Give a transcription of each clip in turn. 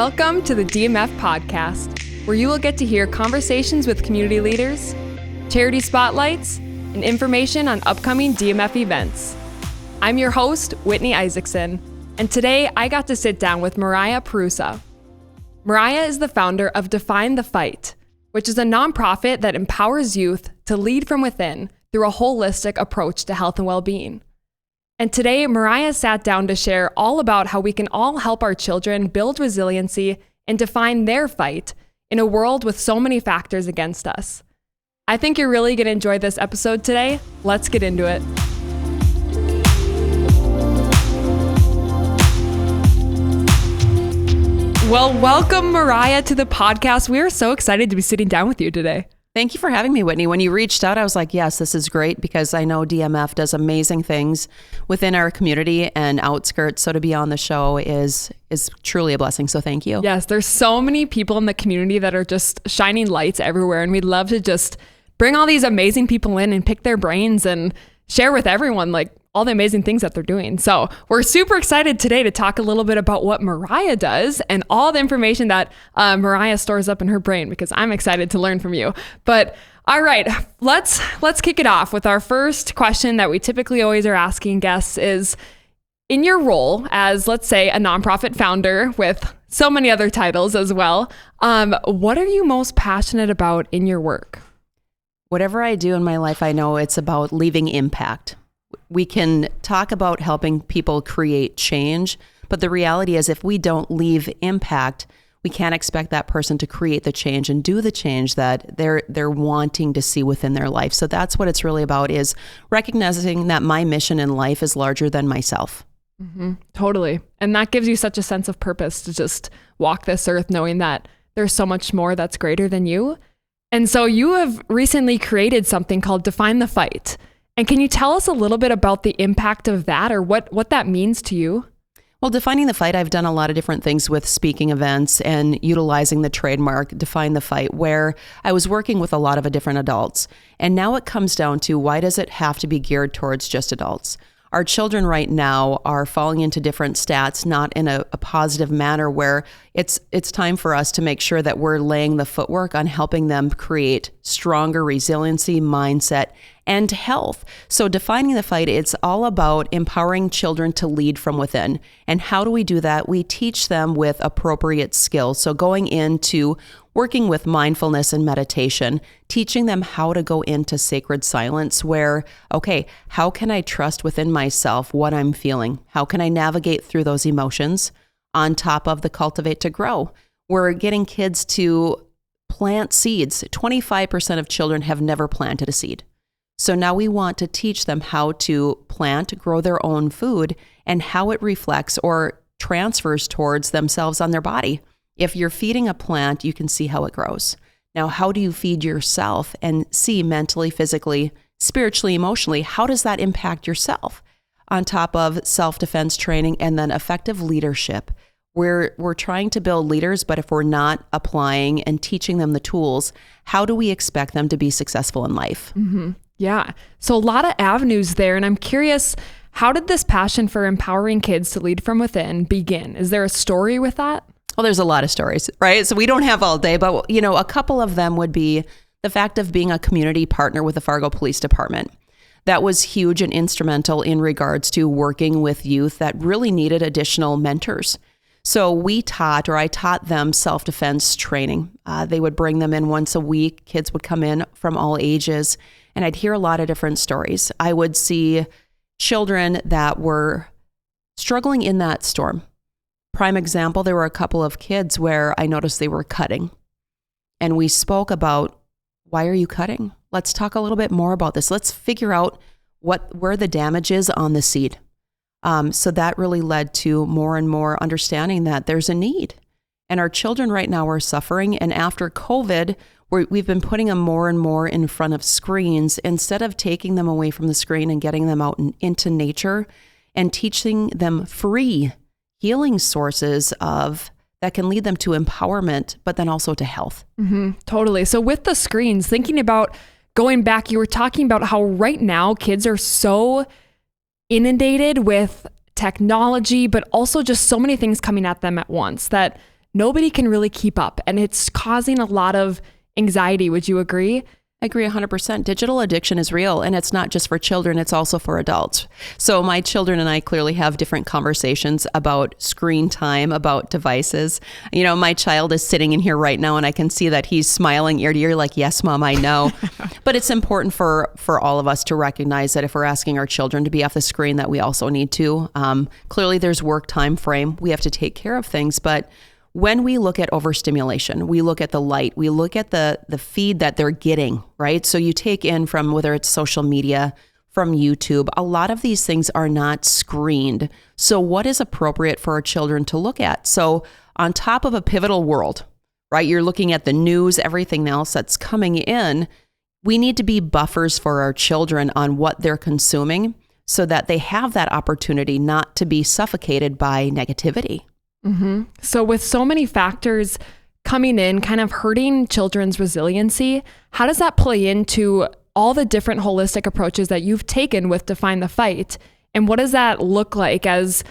Welcome to the DMF Podcast, where you will get to hear conversations with community leaders, charity spotlights, and information on upcoming DMF events. I'm your host, Whitney Isaacson, and today I got to sit down with Mariah Prussia. Mariah is the founder of Define the Fight, which is a nonprofit that empowers youth to lead from within through a holistic approach to health and well-being. And today, Mariah sat down to share all about how we can all help our children build resiliency and define their fight in a world with so many factors against us. I think you're really going to enjoy this episode today. Let's get into it. Well, welcome, Mariah, to the podcast. We are so excited to be sitting down with you today. Thank you for having me, Whitney. When you reached out, I was like, yes, this is great because I know DMF does amazing things within our community and outskirts. So to be on the show is truly a blessing. So thank you. Yes, there's so many people in the community that are just shining lights everywhere. And we'd love to just bring all these amazing people in and pick their brains and share with everyone like all the amazing things that they're doing. So we're super excited today to talk a little bit about what Mariah does and all the information that Mariah stores up in her brain, because I'm excited to learn from you. But all right, let's kick it off with our first question that we typically always are asking guests is, in your role as, let's say, a nonprofit founder with so many other titles as well, what are you most passionate about in your work? Whatever I do in my life, I know it's about leaving impact. We can talk about helping people create change, but the reality is if we don't leave impact, we can't expect that person to create the change and do the change that they're wanting to see within their life. So that's what it's really about, is recognizing that my mission in life is larger than myself. Mm-hmm. Totally. And that gives you such a sense of purpose to just walk this earth knowing that there's so much more that's greater than you. And so you have recently created something called Define the Fight. And can you tell us a little bit about the impact of that, or what that means to you? Well, Defining the Fight, I've done a lot of different things with speaking events and utilizing the trademark Define the Fight, where I was working with a lot of different adults. And now it comes down to, why does it have to be geared towards just adults? Our children right now are falling into different stats, not in a positive manner, where it's time for us to make sure that we're laying the footwork on helping them create stronger resiliency, mindset, and health. So Defining the Fight, it's all about empowering children to lead from within. And how do we do that? We teach them with appropriate skills. So going into working with mindfulness and meditation, teaching them how to go into sacred silence where, okay, how can I trust within myself what I'm feeling? How can I navigate through those emotions on top of the cultivate to grow? We're getting kids to plant seeds. 25% of children have never planted a seed. So now we want to teach them how to plant, grow their own food, and how it reflects or transfers towards themselves on their body. If you're feeding a plant, you can see how it grows. Now, how do you feed yourself and see mentally, physically, spiritually, emotionally, how does that impact yourself? On top of self-defense training and then effective leadership. We're trying to build leaders, but if we're not applying and teaching them the tools, how do we expect them to be successful in life? Mm-hmm. Yeah. So a lot of avenues there. And I'm curious, how did this passion for empowering kids to lead from within begin? Is there a story with that? Well, there's a lot of stories, right? So we don't have all day, but a couple of them would be the fact of being a community partner with the Fargo Police Department. That was huge and instrumental in regards to working with youth that really needed additional mentors. So I taught them self-defense training. They would bring them in once a week. Kids would come in from all ages, and I'd hear a lot of different stories. I would see children that were struggling in that storm. Prime example, there were a couple of kids where I noticed they were cutting. And we spoke about, why are you cutting? Let's talk a little bit more about this. Let's figure out where the damage is on the seed. So that really led to more and more understanding that there's a need. And our children right now are suffering. And after COVID, we've been putting them more and more in front of screens instead of taking them away from the screen and getting them out into nature and teaching them free healing sources that can lead them to empowerment, but then also to health. Mm-hmm, totally. So with the screens, thinking about going back, you were talking about how right now kids are so inundated with technology, but also just so many things coming at them at once that nobody can really keep up, and it's causing a lot of anxiety. Would you agree? I agree 100%. Digital addiction is real, and it's not just for children, it's also for adults. So my children and I clearly have different conversations about screen time, about devices. My child is sitting in here right now, and I can see that he's smiling ear to ear like, yes, Mom, I know. But it's important for all of us to recognize that if we're asking our children to be off the screen, that we also need to. Clearly, there's work time frame. We have to take care of things, but when we look at overstimulation, we look at the light, we look at the feed that they're getting, right? So you take in from whether it's social media, from YouTube, a lot of these things are not screened. So what is appropriate for our children to look at? So on top of a pivotal world, right? You're looking at the news, everything else that's coming in. We need to be buffers for our children on what they're consuming so that they have that opportunity not to be suffocated by negativity. Mm-hmm. So with so many factors coming in, kind of hurting children's resiliency, how does that play into all the different holistic approaches that you've taken with Define the Fight? And what does that look like as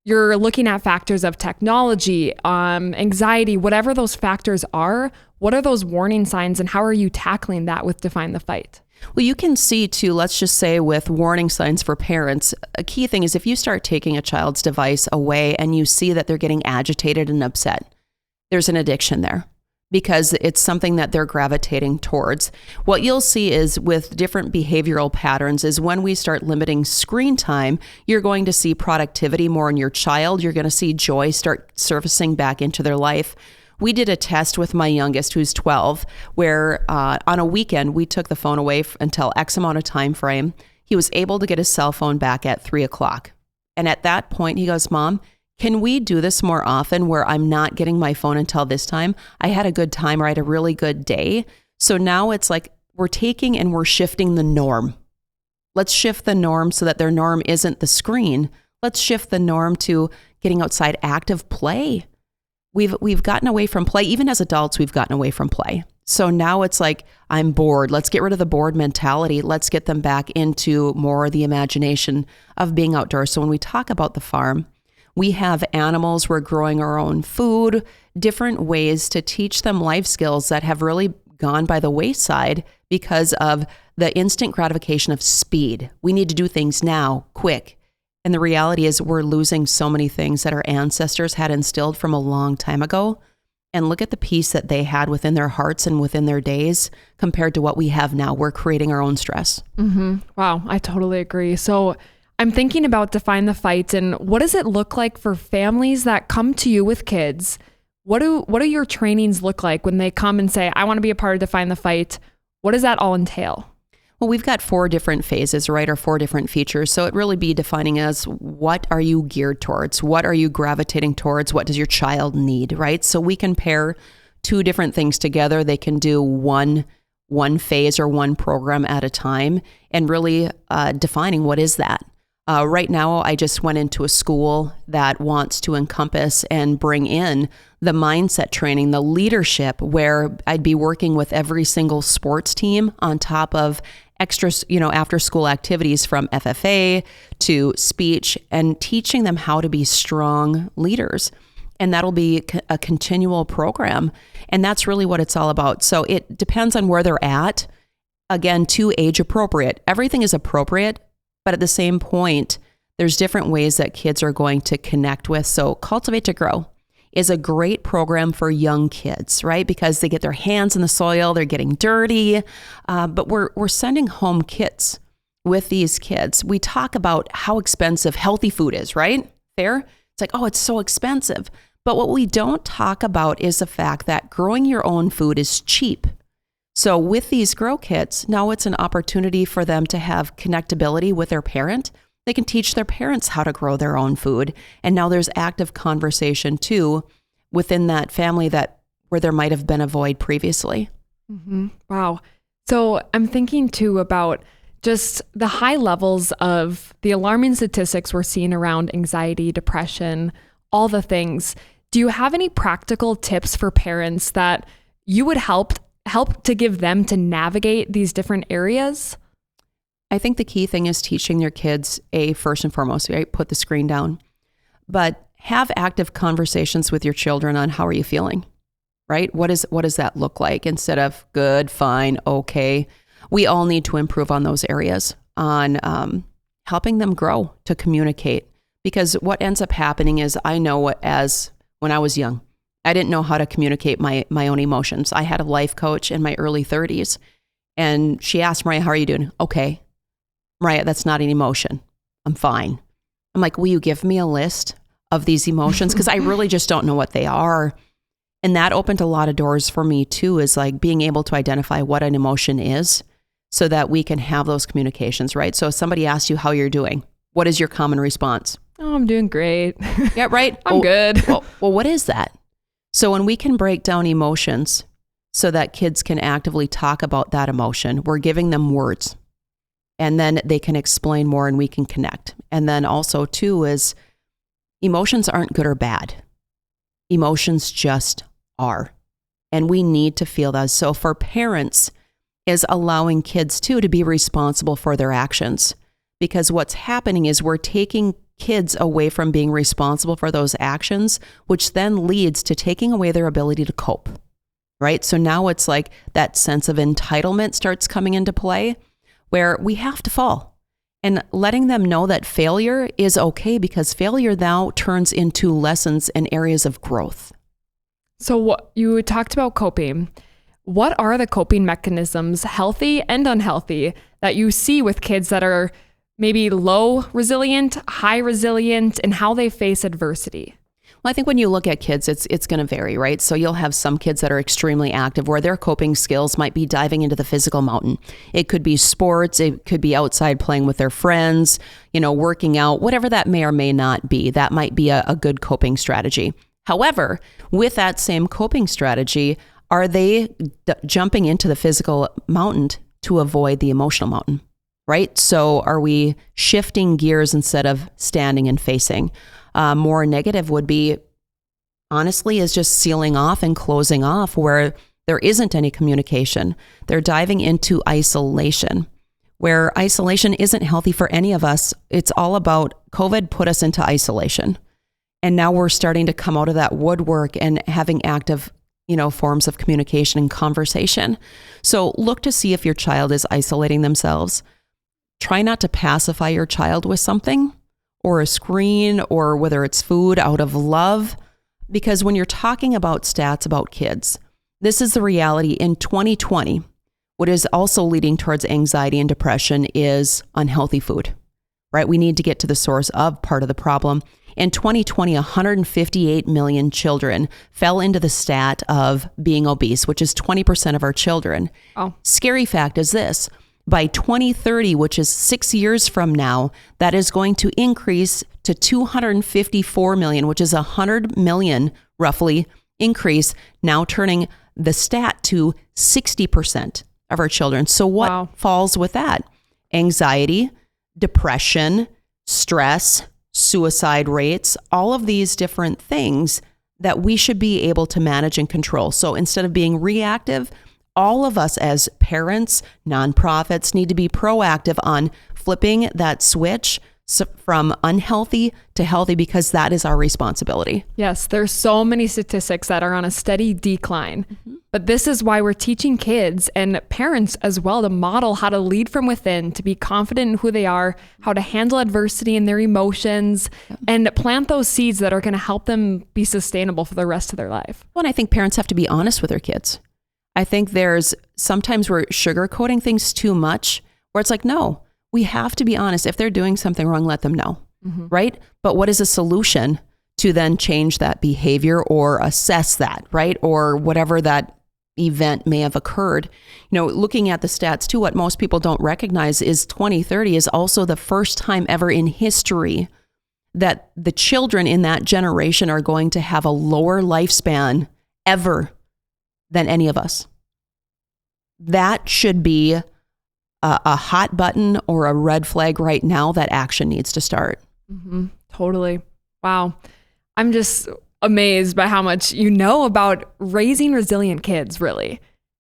you're looking at factors of technology, anxiety, whatever those factors are? What are those warning signs, and how are you tackling that with Define the Fight? Well, you can see too, let's just say with warning signs for parents, a key thing is if you start taking a child's device away and you see that they're getting agitated and upset, there's an addiction there because it's something that they're gravitating towards. What you'll see is with different behavioral patterns is when we start limiting screen time, you're going to see productivity more in your child. You're going to see joy start surfacing back into their life. We did a test with my youngest, who's 12, where on a weekend, we took the phone away until X amount of time frame. He was able to get his cell phone back at 3:00. And at that point, he goes, Mom, can we do this more often where I'm not getting my phone until this time? I had a good time, or I had a really good day. So now it's like we're taking and we're shifting the norm. Let's shift the norm so that their norm isn't the screen. Let's shift the norm to getting outside active play. We've gotten away from play. Even as adults, we've gotten away from play. So now it's like, I'm bored. Let's get rid of the bored mentality. Let's get them back into more of the imagination of being outdoors. So when we talk about the farm, we have animals, we're growing our own food, different ways to teach them life skills that have really gone by the wayside because of the instant gratification of speed. We need to do things now, quick. And the reality is we're losing so many things that our ancestors had instilled from a long time ago. And look at the peace that they had within their hearts and within their days compared to what we have now. We're creating our own stress. Mm-hmm. Wow, I totally agree. So I'm thinking about Define the Fight, and what does it look like for families that come to you with kids? What do your trainings look like when they come and say, I want to be a part of Define the Fight? What does that all entail? Well, we've got 4 different phases, right? Or 4 different features. So it really be defining as what are you geared towards? What are you gravitating towards? What does your child need, right? So we can pair 2 different things together. They can do one phase or one program at a time and really defining what is that. Right now, I just went into a school that wants to encompass and bring in the mindset training, the leadership, where I'd be working with every single sports team on top of extra, after school activities from FFA to speech and teaching them how to be strong leaders. And that'll be a continual program. And that's really what it's all about. So it depends on where they're at. Again, to age appropriate. Everything is appropriate, but at the same point, there's different ways that kids are going to connect with. So Cultivate to Grow is a great program for young kids, right? Because they get their hands in the soil, they're getting dirty, but we're sending home kits with these kids. We talk about how expensive healthy food is, right? Fair? It's like, oh, it's so expensive. But what we don't talk about is the fact that growing your own food is cheap. So with these grow kits, now it's an opportunity for them to have connectability with their parent. They can teach their parents how to grow their own food. And now there's active conversation too within that family where there might have been a void previously. Mm-hmm. Wow. So I'm thinking too about just the high levels of the alarming statistics we're seeing around anxiety, depression, all the things. Do you have any practical tips for parents that you would help to give them to navigate these different areas? I think the key thing is teaching your kids, first and foremost, right? Put the screen down, but have active conversations with your children on how are you feeling, right? What does that look like instead of good, fine, okay. We all need to improve on those areas, on helping them grow to communicate. Because what ends up happening is I know as when I was young, I didn't know how to communicate my own emotions. I had a life coach in my early 30s, and she asked, Mariah, how are you doing? Okay. Mariah, that's not an emotion. I'm fine. I'm like, will you give me a list of these emotions? Because I really just don't know what they are. And that opened a lot of doors for me too, is like being able to identify what an emotion is so that we can have those communications, right? So if somebody asks you how you're doing, what is your common response? Oh, I'm doing great. Yeah, right? I'm good. Well, what is that? So when we can break down emotions so that kids can actively talk about that emotion, we're giving them words. And then they can explain more and we can connect. And then also too is emotions aren't good or bad. Emotions just are. And we need to feel that. So for parents is allowing kids too to be responsible for their actions. Because what's happening is we're taking kids away from being responsible for those actions, which then leads to taking away their ability to cope, right? So now it's like that sense of entitlement starts coming into play where we have to fall and letting them know that failure is okay because failure now turns into lessons and areas of growth. So what you talked about coping. What are the coping mechanisms, healthy and unhealthy, that you see with kids that are maybe low resilient, high resilient, and how they face adversity? Well, I think when you look at kids, it's going to vary, right? So you'll have some kids that are extremely active where their coping skills might be diving into the physical mountain. It could be sports. It could be outside playing with their friends, working out, whatever that may or may not be. That might be a good coping strategy. However, with that same coping strategy, are they jumping into the physical mountain to avoid the emotional mountain? Right? So are we shifting gears instead of standing and facing? More negative would be, honestly, is just sealing off and closing off where there isn't any communication. They're diving into isolation, where isolation isn't healthy for any of us. It's all about COVID put us into isolation. And now we're starting to come out of that woodwork and having active forms of communication and conversation. So look to see if your child is isolating themselves. Try not to pacify your child with something or a screen or whether it's food out of love. Because when you're talking about stats about kids, this is the reality in 2020. What is also leading towards anxiety and depression is unhealthy food, right? We need to get to the source of part of the problem. In 2020, 158 million children fell into the stat of being obese, which is 20% of our children. Oh. Scary fact is this. By 2030, which is 6 years from now, that is going to increase to 254 million, which is 100 million roughly increase, now turning the stat to 60% of our children. So what falls with that? Anxiety, depression, stress, suicide rates, all of these different things that we should be able to manage and control. So instead of being reactive, all of us as parents, nonprofits need to be proactive on flipping that switch from unhealthy to healthy because that is our responsibility. Yes, there's so many statistics that are on a steady decline. Mm-hmm. But this is why we're teaching kids and parents as well to model how to lead from within, to be confident in who they are, how to handle adversity and their emotions, and plant those seeds that are going to help them be sustainable for the rest of their life. Well, and I think parents have to be honest with their kids. I think there's sometimes we're sugarcoating things too much where it's like, no, we have to be honest. If they're doing something wrong, let them know, right? But what is a solution to then change that behavior or assess that, right? Or whatever that event may have occurred. Looking at the stats too, what most people don't recognize is 2030 is also the first time ever in history that the children in that generation are going to have a lower lifespan ever than any of us. That should be a hot button or a red flag right now that action needs to start. Mm-hmm. Totally. Wow. I'm just amazed by how much you know about raising resilient kids, really.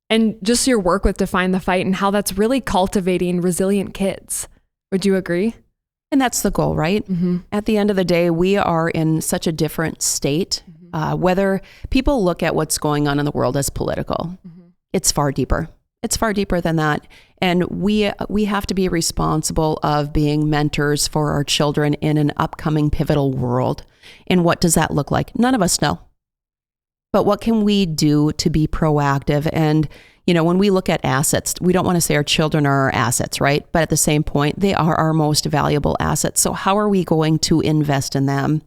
And just your work with Define the Fight and how that's really cultivating resilient kids. Would you agree? And that's the goal, right? At the end of the day, we are in such a different state. Whether people look at what's going on in the world as political, it's far deeper. It's far deeper than that. And we have to be responsible of being mentors for our children in an upcoming pivotal world. And what does that look like? None of us know. But what can we do to be proactive? And, when we look at assets, we don't want to say our children are our assets, right? But at the same point, they are our most valuable assets. So how are we going to invest in them?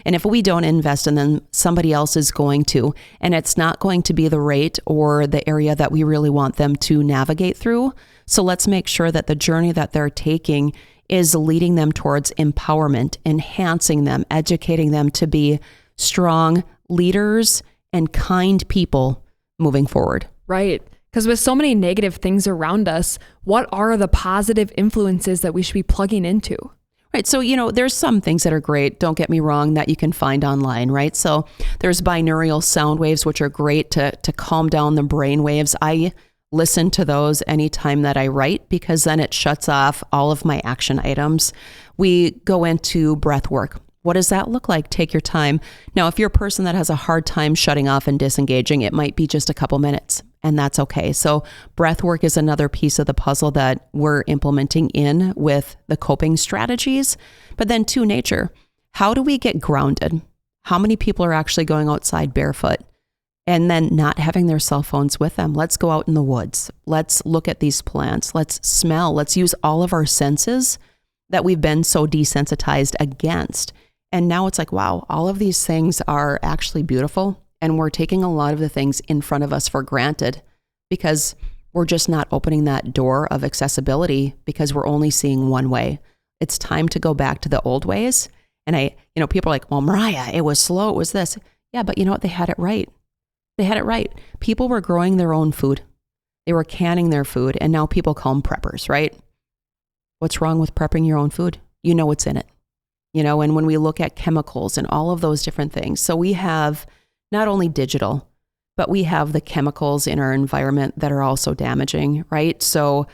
And if we don't invest in them, somebody else is going to, and it's not going to be the rate or the area that we really want them to navigate through. So let's make sure that the journey that they're taking is leading them towards empowerment, enhancing them, educating them to be strong leaders and kind people moving forward. Right. Because with so many negative things around us, what are the positive influences that we should be plugging into? Right. So, there's some things that are great, don't get me wrong, that you can find online, right? So there's binaural sound waves, which are great to calm down the brain waves. I listen to those anytime that I write because then it shuts off all of my action items. We go into breath work. What does that look like? Take your time. Now, if you're a person that has a hard time shutting off and disengaging, it might be just a couple minutes, and that's okay. So breath work is another piece of the puzzle that we're implementing in with the coping strategies. But then to nature, how do we get grounded? How many people are actually going outside barefoot and then not having their cell phones with them? Let's go out in the woods. Let's look at these plants. Let's smell. Let's use all of our senses that we've been so desensitized against. And now it's like, wow, all of these things are actually beautiful. And we're taking a lot of the things in front of us for granted because we're just not opening that door of accessibility because we're only seeing one way. It's time to go back to the old ways. And people are like, well, Mariah, it was slow. It was this. Yeah, but you know what? They had it right. They had it right. People were growing their own food. They were canning their food. And now people call them preppers, right? What's wrong with prepping your own food? You know what's in it. And when we look at chemicals and all of those different things, so we have not only digital, but we have the chemicals in our environment that are also damaging, right? So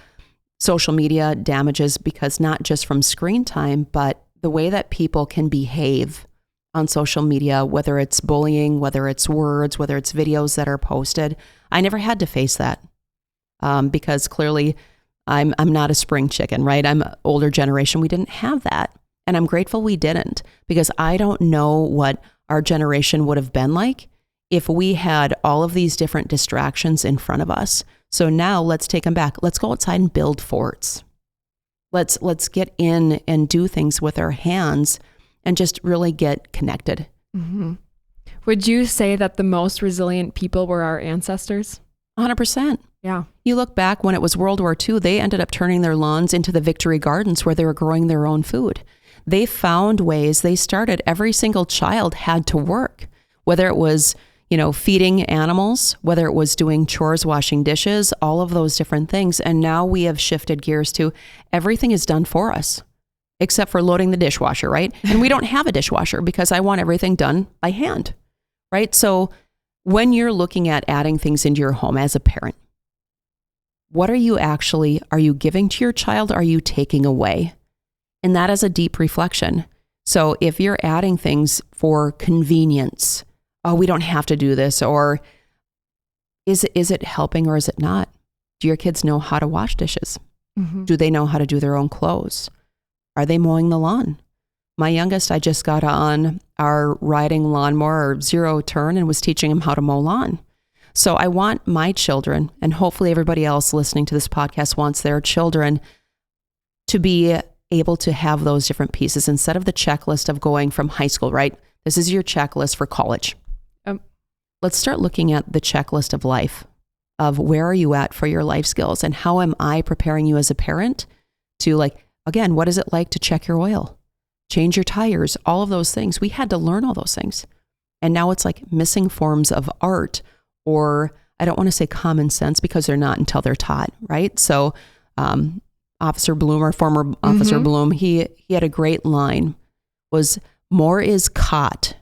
social media damages because not just from screen time, but the way that people can behave on social media, whether it's bullying, whether it's words, whether it's videos that are posted. I never had to face that because clearly I'm not a spring chicken, right? I'm an older generation. We didn't have that. And I'm grateful we didn't because I don't know what our generation would have been like if we had all of these different distractions in front of us. So now let's take them back. Let's go outside and build forts. Let's get in and do things with our hands and just really get connected. Mm-hmm. Would you say that the most resilient people were our ancestors? 100%. Yeah. You look back when it was World War II, they ended up turning their lawns into the victory gardens where they were growing their own food. They found ways. They started, every single child had to work, whether it was, feeding animals, whether it was doing chores, washing dishes, all of those different things. And now we have shifted gears to everything is done for us, except for loading the dishwasher, right? And we don't have a dishwasher because I want everything done by hand, right? So when you're looking at adding things into your home as a parent, what are you giving to your child? Are you taking away? And that is a deep reflection. So if you're adding things for convenience, oh, we don't have to do this, or is it helping or is it not? Do your kids know how to wash dishes? Mm-hmm. Do they know how to do their own clothes? Are they mowing the lawn? My youngest, I just got on our riding lawnmower or zero turn and was teaching him how to mow lawn. So I want my children, and hopefully everybody else listening to this podcast wants their children to be able to have those different pieces instead of the checklist of going from high school, right? This is your checklist for college. Let's start looking at the checklist of life, of where are you at for your life skills and how am I preparing you as a parent to again, what is it like to check your oil, change your tires, all of those things. We had to learn all those things. And now it's like missing forms of art, or I don't want to say common sense because they're not until they're taught, right? So Officer Bloom, or former Officer Bloom, he had a great line, was more is caught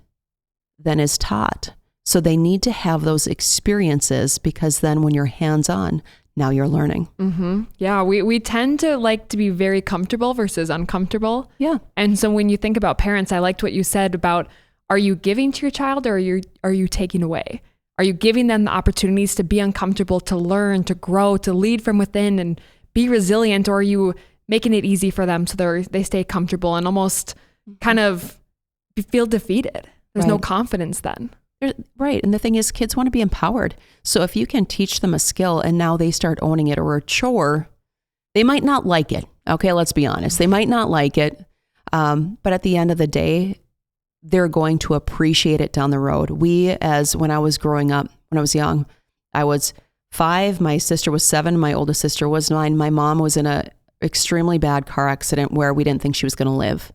than is taught. So they need to have those experiences because then when you're hands-on, now you're learning. Mm-hmm. Yeah, we tend to like to be very comfortable versus uncomfortable. Yeah. And so when you think about parents, I liked what you said about, are you giving to your child or are you taking away? Are you giving them the opportunities to be uncomfortable, to learn, to grow, to lead from within and be resilient? Or are you making it easy for them so they stay comfortable and almost kind of feel defeated? There's no confidence then. Right. And the thing is, kids want to be empowered. So if you can teach them a skill and now they start owning it, or a chore, they might not like it. Okay, let's be honest. They might not like it. But at the end of the day, they're going to appreciate it down the road. When I was growing up, when I was young, I was 5, my sister was 7, my oldest sister was 9. My mom was in an extremely bad car accident where we didn't think she was going to live.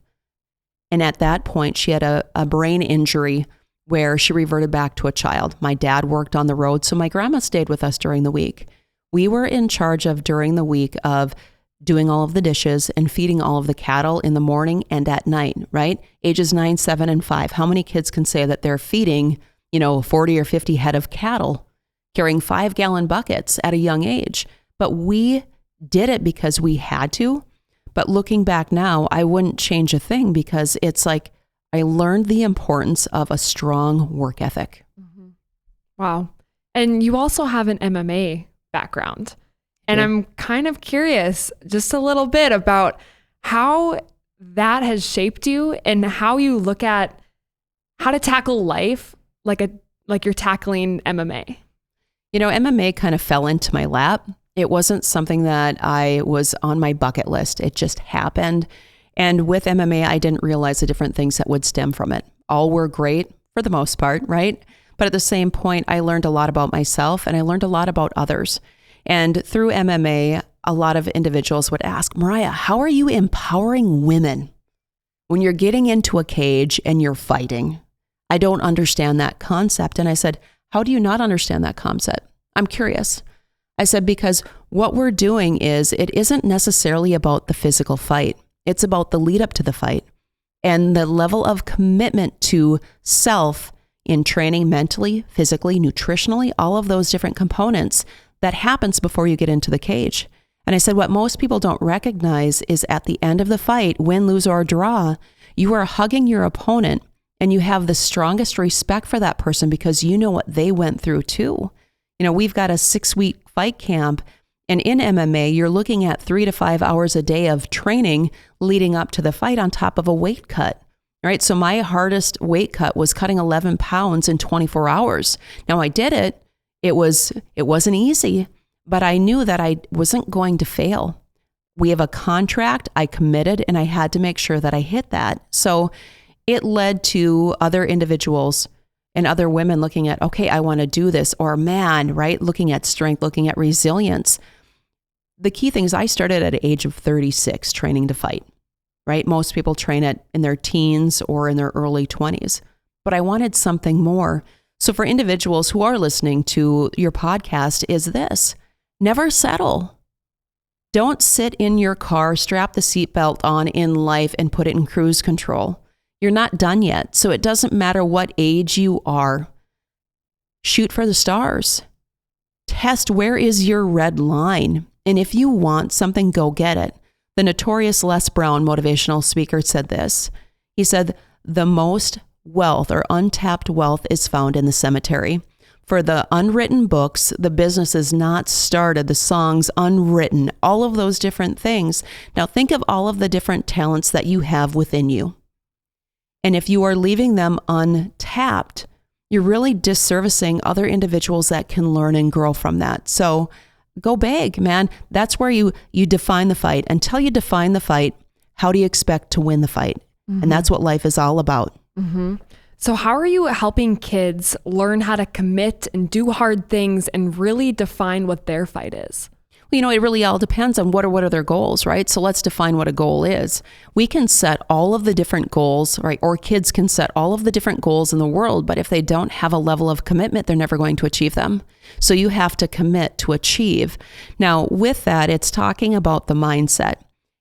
And at that point, she had a brain injury where she reverted back to a child. My dad worked on the road, so my grandma stayed with us during the week. We were in charge of, during the week, of doing all of the dishes and feeding all of the cattle in the morning and at night, right? Ages 9, 7, and 5. How many kids can say that they're feeding, 40 or 50 head of cattle, carrying 5-gallon buckets at a young age? But we did it because we had to. But looking back now, I wouldn't change a thing, because it's like, I learned the importance of a strong work ethic. Mm-hmm. Wow. And you also have an MMA background. And I'm kind of curious just a little bit about how that has shaped you and how you look at how to tackle life like you're tackling MMA. MMA kind of fell into my lap. It wasn't something that I was on my bucket list. It just happened. And with MMA, I didn't realize the different things that would stem from it. All were great for the most part, right? But at the same point, I learned a lot about myself and I learned a lot about others. And through MMA, a lot of individuals would ask, Mariah, how are you empowering women when you're getting into a cage and you're fighting? I don't understand that concept. And I said, how do you not understand that concept? I'm curious. I said, because what we're doing is, it isn't necessarily about the physical fight. It's about the lead up to the fight and the level of commitment to self in training mentally, physically, nutritionally, all of those different components that happens before you get into the cage. And I said, what most people don't recognize is at the end of the fight, win, lose, or draw, you are hugging your opponent and you have the strongest respect for that person because you know what they went through too. We've got a 6-week fight camp, and in MMA, you're looking at 3 to 5 hours a day of training leading up to the fight on top of a weight cut. Right? So my hardest weight cut was cutting 11 pounds in 24 hours. Now I did it. It wasn't easy, but I knew that I wasn't going to fail. We have a contract, I committed, and I had to make sure that I hit that. So it led to other individuals and other women looking at, okay, I want to do this, or man, right? Looking at strength, looking at resilience. The key thing is I started at the age of 36 training to fight, right? Most people train it in their teens or in their early 20s, but I wanted something more. So for individuals who are listening to your podcast is this: never settle. Don't sit in your car, strap the seatbelt on in life and put it in cruise control. You're not done yet. So it doesn't matter what age you are. Shoot for the stars. Test where is your red line. And if you want something, go get it. The notorious Les Brown motivational speaker said this. He said, the most wealth or untapped wealth is found in the cemetery. For the unwritten books, the business is not started, the songs unwritten, all of those different things. Now think of all of the different talents that you have within you. And if you are leaving them untapped, you're really disservicing other individuals that can learn and grow from that. So go big, man. That's where you define the fight. Until you define the fight, how do you expect to win the fight? Mm-hmm. And that's what life is all about. Mm-hmm. So how are you helping kids learn how to commit and do hard things and really define what their fight is? Well, it really all depends on what are their goals, right? So let's define what a goal is. We can set all of the different goals, right? Or kids can set all of the different goals in the world, but if they don't have a level of commitment, they're never going to achieve them. So you have to commit to achieve. Now, with that, it's talking about the mindset.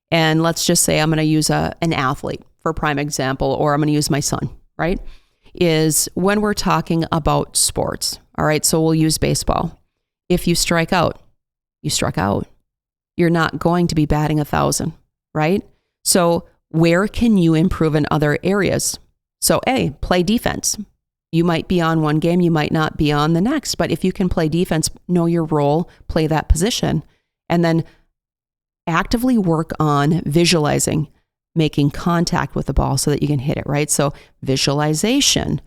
And let's just say I'm going to use an athlete for a prime example, or I'm going to use my son, right? Is when we're talking about sports, all right? So we'll use baseball. If you strike out, you struck out. You're not going to be batting 1,000, right? So where can you improve in other areas? So A, play defense. You might be on one game, you might not be on the next, but if you can play defense, know your role, play that position, and then actively work on visualizing, making contact with the ball so that you can hit it, right? So visualization,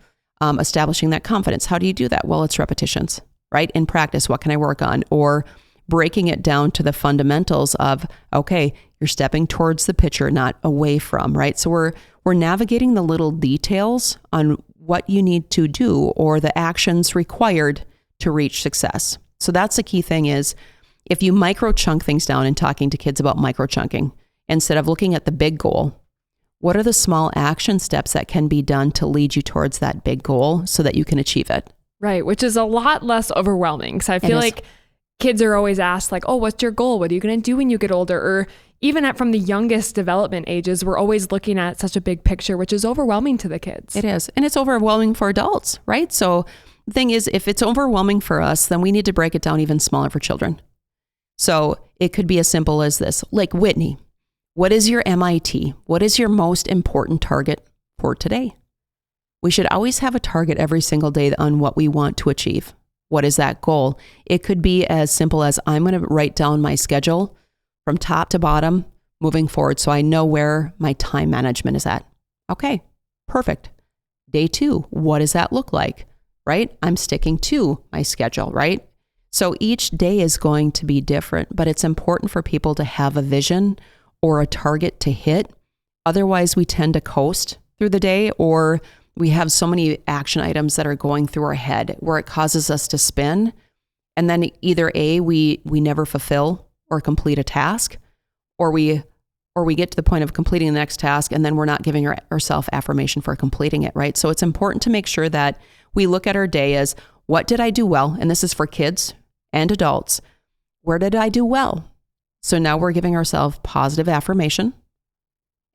establishing that confidence. How do you do that? Well, it's repetitions, right? In practice, what can I work on? Or breaking it down to the fundamentals of, okay, you're stepping towards the pitcher, not away from, right? So we're navigating the little details on what you need to do or the actions required to reach success. So that's the key thing is if you micro chunk things down and talking to kids about micro chunking, instead of looking at the big goal, what are the small action steps that can be done to lead you towards that big goal so that you can achieve it? Right, which is a lot less overwhelming. So I feel like kids are always asked like, oh, what's your goal? What are you going to do when you get older? Or even from the youngest development ages, we're always looking at such a big picture, which is overwhelming to the kids. It is. And it's overwhelming for adults, right? So the thing is, if it's overwhelming for us, then we need to break it down even smaller for children. So it could be as simple as this, like Whitney, what is your MIT? What is your most important target for today? We should always have a target every single day on what we want to achieve. What is that goal? It could be as simple as I'm going to write down my schedule from top to bottom moving forward so I know where my time management is at. Okay, perfect. Day 2, what does that look like, right? I'm sticking to my schedule, right? So each day is going to be different, but it's important for people to have a vision or a target to hit. Otherwise, we tend to coast through the day, or we have so many action items that are going through our head where it causes us to spin. And then either A, we never fulfill or complete a task, or we get to the point of completing the next task and then we're not giving ourselves affirmation for completing it, right? So it's important to make sure that we look at our day as, what did I do well? And this is for kids and adults. Where did I do well? So now we're giving ourselves positive affirmation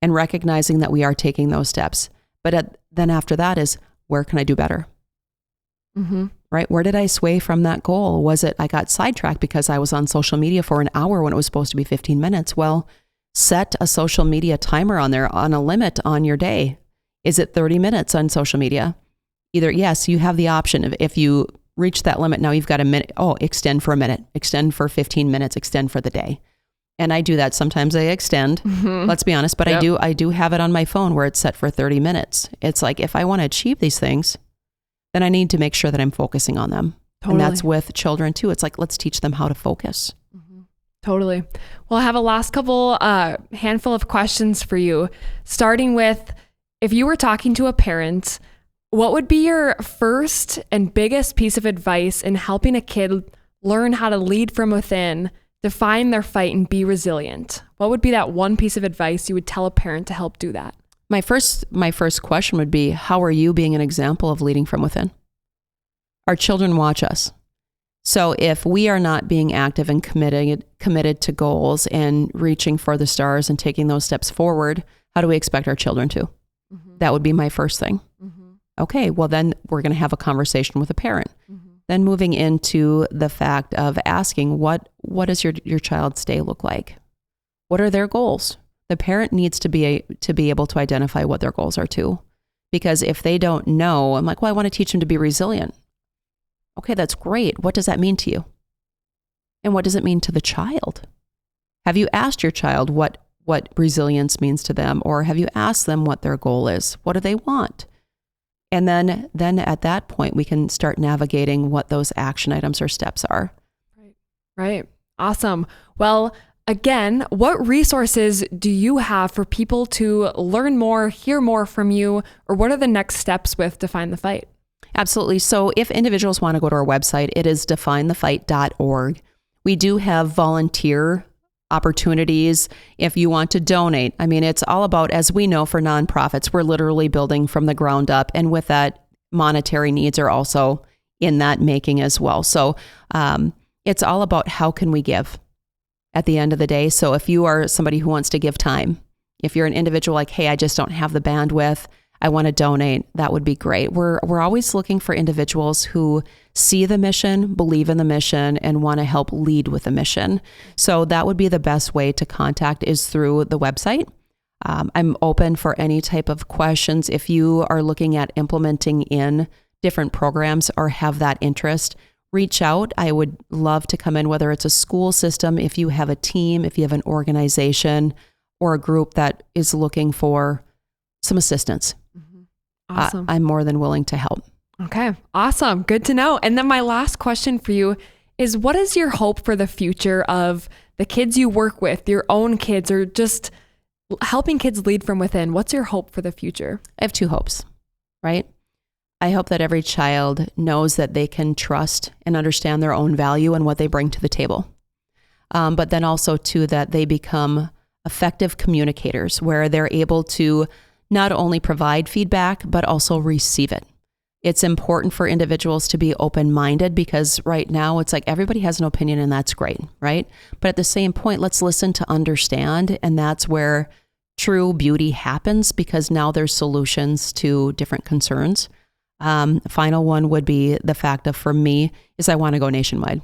and recognizing that we are taking those steps. But then after that is, where can I do better? Mm-hmm. Right? Where did I sway from that goal? Was it I got sidetracked because I was on social media for an hour when it was supposed to be 15 minutes? Well, set a social media timer on there on a limit on your day. Is it 30 minutes on social media? Either, yes, you have the option of if you reach that limit, now you've got a minute. Oh, extend for a minute, extend for 15 minutes, extend for the day. And I do that. Sometimes I extend, let's be honest, but yep. I do have it on my phone where it's set for 30 minutes. It's like, if I want to achieve these things, then I need to make sure that I'm focusing on them. Totally. And that's with children too. It's like, let's teach them how to focus. Mm-hmm. Totally. Well, I have a last couple handful of questions for you, starting with, if you were talking to a parent, what would be your first and biggest piece of advice in helping a kid learn how to lead from within, define their fight, and be resilient? What would be that one piece of advice you would tell a parent to help do that? My first question would be, how are you being an example of leading from within? Our children watch us. So if we are not being active and committed to goals and reaching for the stars and taking those steps forward, how do we expect our children to? Mm-hmm. That would be my first thing. Mm-hmm. Okay, well then we're going to have a conversation with a parent. Mm-hmm. Then moving into the fact of asking, what does your child's day look like? What are their goals? The parent needs to be able to identify what their goals are too. Because if they don't know, I'm like, well, I want to teach them to be resilient. Okay, that's great. What does that mean to you? And what does it mean to the child? Have you asked your child what resilience means to them? Or have you asked them what their goal is? What do they want? And then at that point, we can start navigating what those action items or steps are. Right. Awesome. Well, again, what resources do you have for people to learn more, hear more from you, or what are the next steps with Define the Fight? Absolutely. So if individuals want to go to our website, it is definethefight.org. We do have volunteer opportunities if you want to donate. I mean, it's all about, as we know, for nonprofits, we're literally building from the ground up. And with that, monetary needs are also in that making as well. So it's all about how can we give at the end of the day. So if you are somebody who wants to give time, if you're an individual like, hey, I just don't have the bandwidth, I want to donate, that would be great. We're always looking for individuals who see the mission, believe in the mission, and want to help lead with the mission. So that would be the best way to contact is through the website. I'm open for any type of questions. If you are looking at implementing in different programs or have that interest, reach out. I would love to come in, whether it's a school system, if you have a team, if you have an organization or a group that is looking for some assistance. Awesome. I'm more than willing to help. Okay, awesome. Good to know. And then my last question for you is, what is your hope for the future of the kids you work with, your own kids, or just helping kids lead from within? What's your hope for the future? I have two hopes, right? I hope that every child knows that they can trust and understand their own value and what they bring to the table. But then also too, that they become effective communicators where they're able to not only provide feedback, but also receive it. It's important for individuals to be open-minded because right now it's like everybody has an opinion and that's great, right? But at the same point, let's listen to understand. And that's where true beauty happens because now there's solutions to different concerns. Final one would be the fact of, for me, is I want to go nationwide,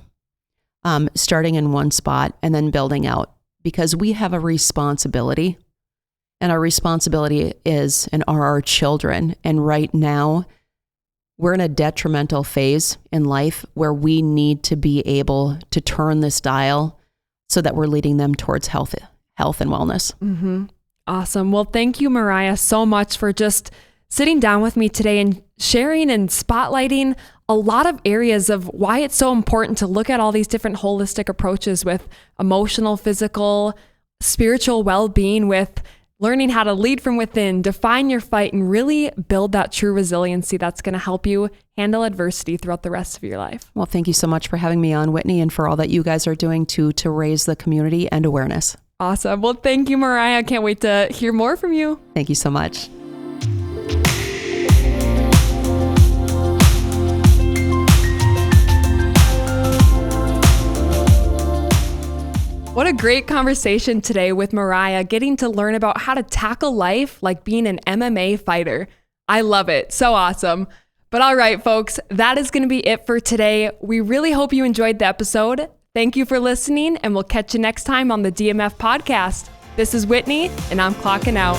starting in one spot and then building out because we have a responsibility. And our responsibility is and are our children. And right now, we're in a detrimental phase in life where we need to be able to turn this dial so that we're leading them towards health and wellness. Mm-hmm. Awesome. Well, thank you, Mariah, so much for just sitting down with me today and sharing and spotlighting a lot of areas of why it's so important to look at all these different holistic approaches with emotional, physical, spiritual well-being, with learning how to lead from within, define your fight, and really build that true resiliency that's going to help you handle adversity throughout the rest of your life. Well, thank you so much for having me on, Whitney, and for all that you guys are doing to raise the community and awareness. Awesome. Well, thank you, Mariah. I can't wait to hear more from you. Thank you so much. What a great conversation today with Mariah, getting to learn about how to tackle life like being an MMA fighter. I love it. So awesome. But all right, folks, that is going to be it for today. We really hope you enjoyed the episode. Thank you for listening, and we'll catch you next time on the DMF Podcast. This is Whitney, and I'm clocking out.